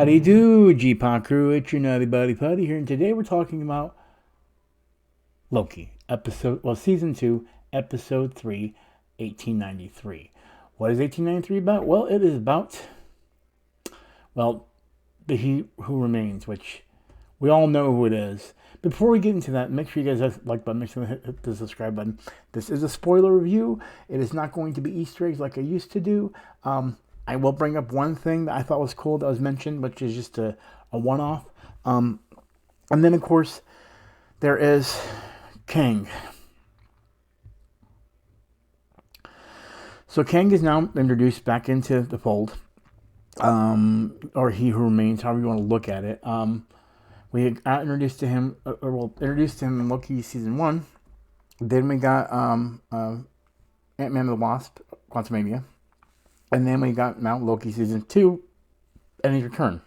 Howdy do, GPot crew, it's your naughty buddy Putty here, and today we're talking about Loki, season 2, episode 3, 1893. What is 1893 about? Well, it is about, the He Who Remains, which we all know who it is. Before we get into that, make sure you guys hit the like button, make sure you hit the subscribe button. This is a spoiler review. It is not going to be Easter eggs like I used to do. I will bring up one thing that I thought was cool that was mentioned, which is just a one-off. And then, of course, there is Kang. So Kang is now introduced back into the fold, or He Who Remains, however you want to look at it. We got introduced to him, introduced to him in Loki season 1. Then we got Ant-Man and the Wasp, Quantumania. And then we got now Loki season 2 and his return.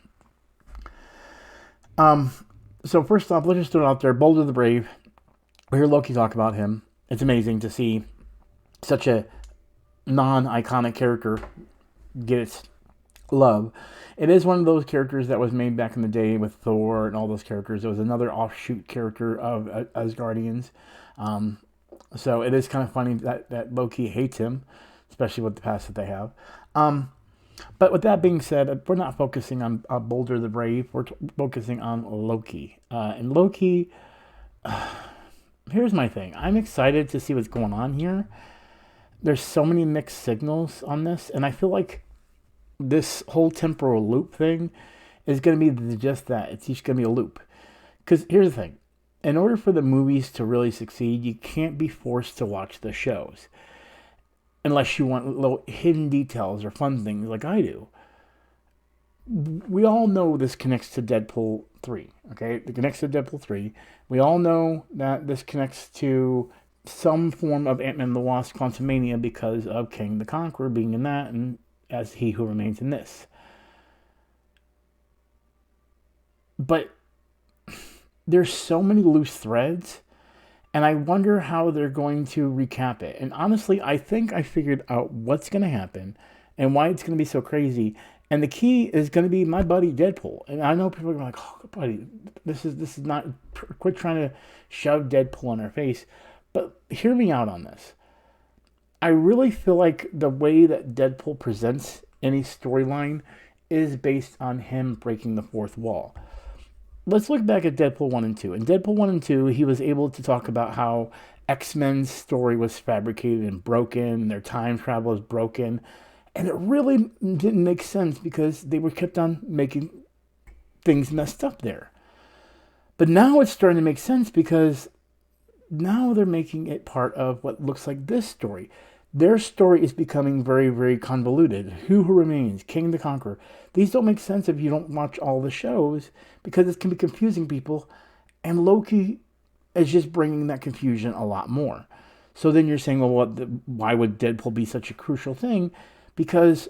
So first off, let's just throw it out there. Boulder the Brave. We hear Loki talk about him. It's amazing to see such a non-iconic character get its love. It is one of those characters that was made back in the day with Thor and all those characters. It was another offshoot character of Asgardians. So it is kind of funny that Loki hates him, especially with the past that they have. But with that being said, we're not focusing on Boulder the Brave. We're focusing on Loki. And Loki, here's my thing. I'm excited to see what's going on here. There's so many mixed signals on this, and I feel like this whole temporal loop thing is going to be just that. It's just going to be a loop. Because here's the thing. In order for the movies to really succeed, you can't be forced to watch the shows. Unless you want little hidden details or fun things like I do. We all know this connects to Deadpool 3, okay? It connects to Deadpool 3. We all know that this connects to some form of Ant-Man and the Wasp Quantumania because of Kang the Conqueror being in that and as He Who Remains in this. But there's so many loose threads, and I wonder how they're going to recap it. And honestly, I think I figured out what's going to happen and why it's going to be so crazy. And the key is going to be my buddy Deadpool. And I know people are like, "Oh, buddy, this is not." Quit trying to shove Deadpool in our face. But hear me out on this. I really feel like the way that Deadpool presents any storyline is based on him breaking the fourth wall. Let's look back at Deadpool 1 and 2. In Deadpool 1 and 2, he was able to talk about how X-Men's story was fabricated and broken, their time travel is broken, and it really didn't make sense because they were kept on making things messed up there. But now it's starting to make sense because now they're making it part of what looks like this story. Their story is becoming very, very convoluted. Who Remains, King the Conqueror. These don't make sense if you don't watch all the shows because it can be confusing people. And Loki is just bringing that confusion a lot more. So then you're saying, well, why would Deadpool be such a crucial thing? Because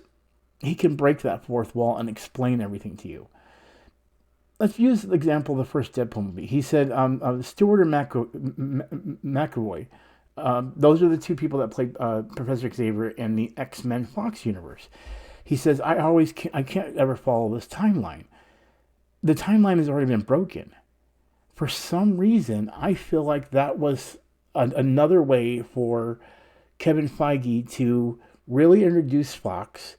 he can break that fourth wall and explain everything to you. Let's use the example of the first Deadpool movie. He said Stewart and McAvoy. Those are the two people that played Professor Xavier in the X-Men Fox universe. He says, I can't ever follow this timeline. The timeline has already been broken. For some reason, I feel like that was another way for Kevin Feige to really introduce Fox,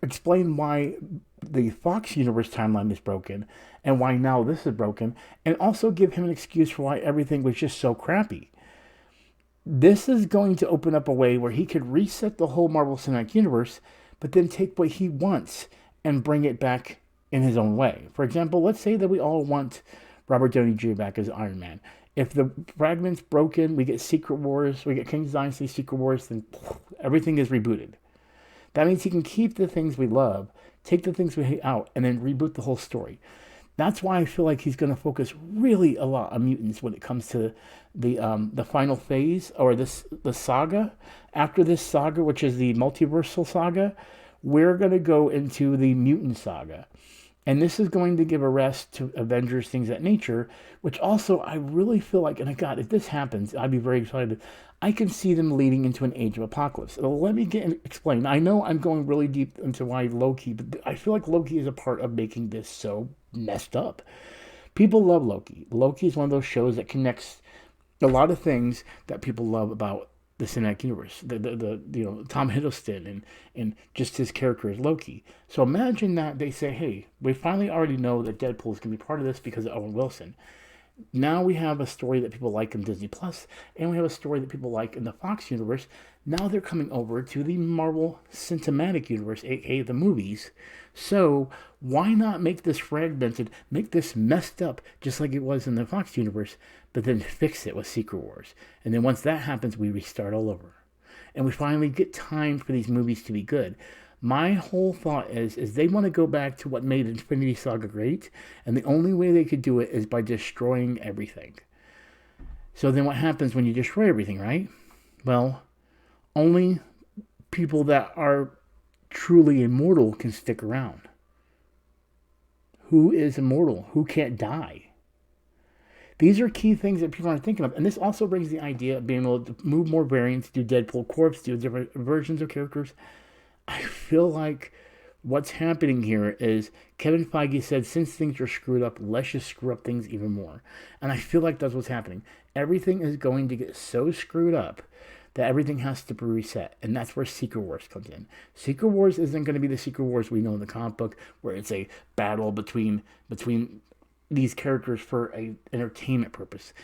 explain why the Fox universe timeline is broken and why now this is broken, and also give him an excuse for why everything was just so crappy. This is going to open up a way where he could reset the whole Marvel Cinematic Universe, but then take what he wants and bring it back in his own way. For example, let's say that we all want Robert Downey Jr. back as Iron Man. If the fragment's broken, we get Secret Wars, we get King's Dynasty, Secret Wars, then everything is rebooted. That means he can keep the things we love, take the things we hate out, and then reboot the whole story. That's why I feel like he's going to focus really a lot on mutants when it comes to the final phase or the saga. After this saga, which is the multiversal saga, we're going to go into the mutant saga. And this is going to give a rest to Avengers, things of that nature, which also I really feel like, and God, if this happens, I'd be very excited. I can see them leading into an age of apocalypse. So let me explain. I know I'm going really deep into why Loki, but I feel like Loki is a part of making this so messed up. People love Loki. Loki is one of those shows that connects a lot of things that people love about the cinematic universe. The Tom Hiddleston and just his character as Loki. So imagine that they say, hey, we finally already know that Deadpool is going to be part of this because of Owen Wilson. Now we have a story that people like in Disney Plus, and we have a story that people like in the Fox universe. Now they're coming over to the Marvel Cinematic Universe, aka the movies. So why not make this fragmented, make this messed up, just like it was in the Fox universe, but then fix it with Secret Wars? And then once that happens, we restart all over, and we finally get time for these movies to be good. My whole thought is they want to go back to what made Infinity Saga great, and the only way they could do it is by destroying everything. So then what happens when you destroy everything, right? Well, only people that are truly immortal can stick around. Who is immortal? Who can't die? These are key things that people aren't thinking of. And this also brings the idea of being able to move more variants, do Deadpool Corps, do different versions of characters. I feel like what's happening here is Kevin Feige said, since things are screwed up, let's just screw up things even more. And I feel like that's what's happening. Everything is going to get so screwed up that everything has to be reset. And that's where Secret Wars comes in. Secret Wars isn't going to be the Secret Wars we know in the comic book, where it's a battle between these characters for a entertainment purpose.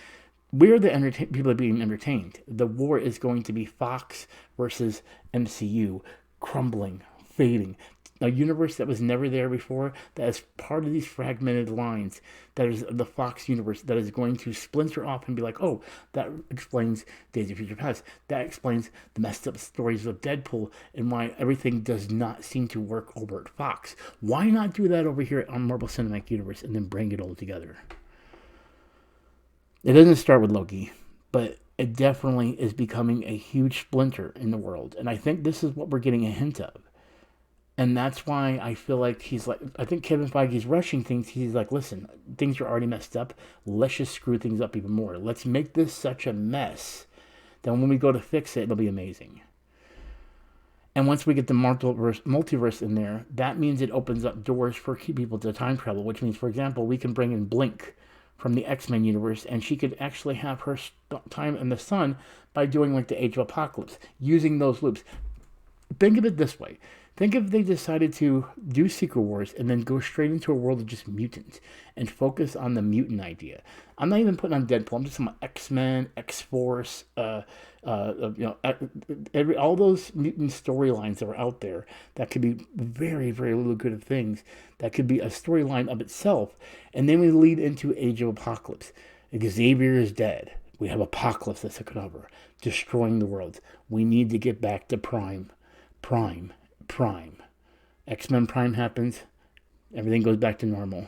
We're the people that are being entertained. The war is going to be Fox versus MCU, crumbling, fading. A universe that was never there before, that is part of these fragmented lines, that is the Fox universe, that is going to splinter off and be like, oh, that explains Days of Future Past. That explains the messed up stories of Deadpool and why everything does not seem to work over at Fox. Why not do that over here on Marvel Cinematic Universe and then bring it all together? It doesn't start with Loki, but it definitely is becoming a huge splinter in the world. And I think this is what we're getting a hint of. And that's why I feel like I think Kevin Feige's rushing things. He's like, listen, things are already messed up. Let's just screw things up even more. Let's make this such a mess that when we go to fix it, it'll be amazing. And once we get the multiverse in there, that means it opens up doors for people to time travel, which means, for example, we can bring in Blink from the X-Men universe, and she could actually have her time in the sun by doing like the Age of Apocalypse, using those loops. Think of it this way. Think if they decided to do Secret Wars and then go straight into a world of just mutants and focus on the mutant idea. I'm not even putting on Deadpool. I'm just talking about X-Men, X-Force, all those mutant storylines that are out there that could be very, very lucrative things. That could be a storyline of itself. And then we lead into Age of Apocalypse. Xavier is dead. We have Apocalypse that's taken over, destroying the world. We need to get back to Prime. X-Men Prime happens. Everything goes back to normal.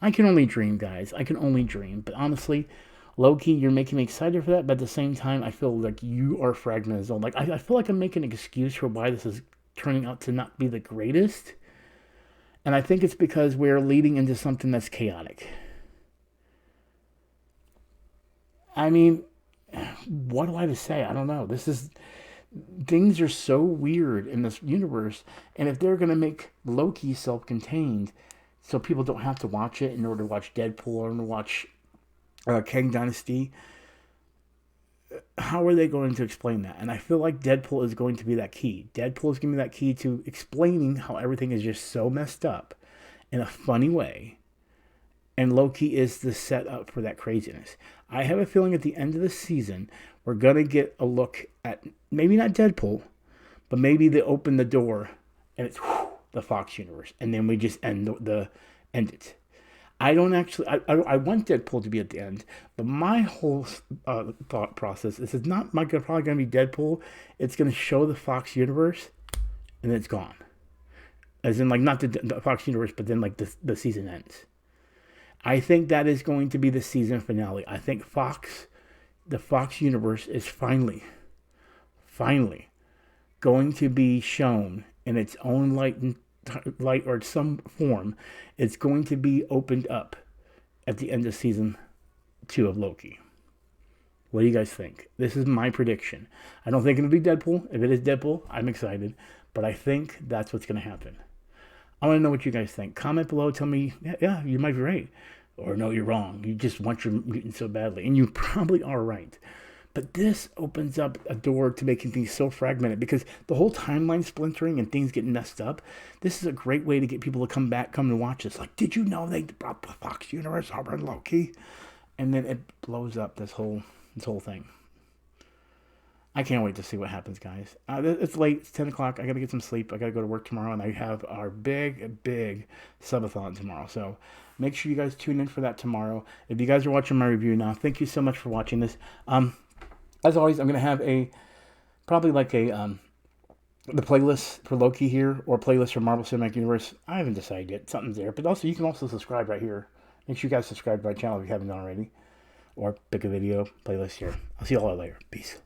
I can only dream, guys. I can only dream. But honestly, Loki, you're making me excited for that. But at the same time, I feel like you are fragmented as well. Like, I feel like I'm making an excuse for why this is turning out to not be the greatest. And I think it's because we're leading into something that's chaotic. I mean, what do I have to say? I don't know. Things are so weird in this universe. And if they're going to make Loki self-contained, so people don't have to watch it in order to watch Deadpool or to watch Kang Dynasty, how are they going to explain that? And I feel like Deadpool is going to be that key. Deadpool is going to be that key to explaining how everything is just so messed up in a funny way. And Loki is the setup for that craziness. I have a feeling at the end of the season, we're going to get a look at maybe not Deadpool, but maybe they open the door and it's the Fox universe. And then we just end it. I don't actually, I want Deadpool to be at the end, but my whole thought process is it's not probably going to be Deadpool. It's going to show the Fox universe and then it's gone. As in, like, not the Fox universe, but then, like, the season ends. I think that is going to be the season finale. I think the Fox universe is finally going to be shown in its own light and light or some form, it's going to be opened up at the end of season 2 of Loki. What do you guys think? This is my prediction. I don't think it'll be Deadpool. If it is Deadpool, I'm excited. But I think that's what's going to happen. I want to know what you guys think. Comment below. Tell me, yeah, you might be right. Or no, you're wrong. You just want your mutant so badly. And you probably are right. But this opens up a door to making things so fragmented because the whole timeline splintering and things getting messed up. This is a great way to get people to come and watch this. Like, did you know they brought the Fox universe over in Loki? And then it blows up this whole thing. I can't wait to see what happens, guys. It's late. It's 10 o'clock. I got to get some sleep. I got to go to work tomorrow, and I have our big subathon tomorrow. So make sure you guys tune in for that tomorrow. If you guys are watching my review now, thank you so much for watching this. As always, I'm going to have probably like the playlist for Loki here, or playlist for Marvel Cinematic Universe. I haven't decided yet. Something's there. But also, you can also subscribe right here. Make sure you guys subscribe to my channel if you haven't already. Or pick a video playlist here. I'll see you all later. Peace.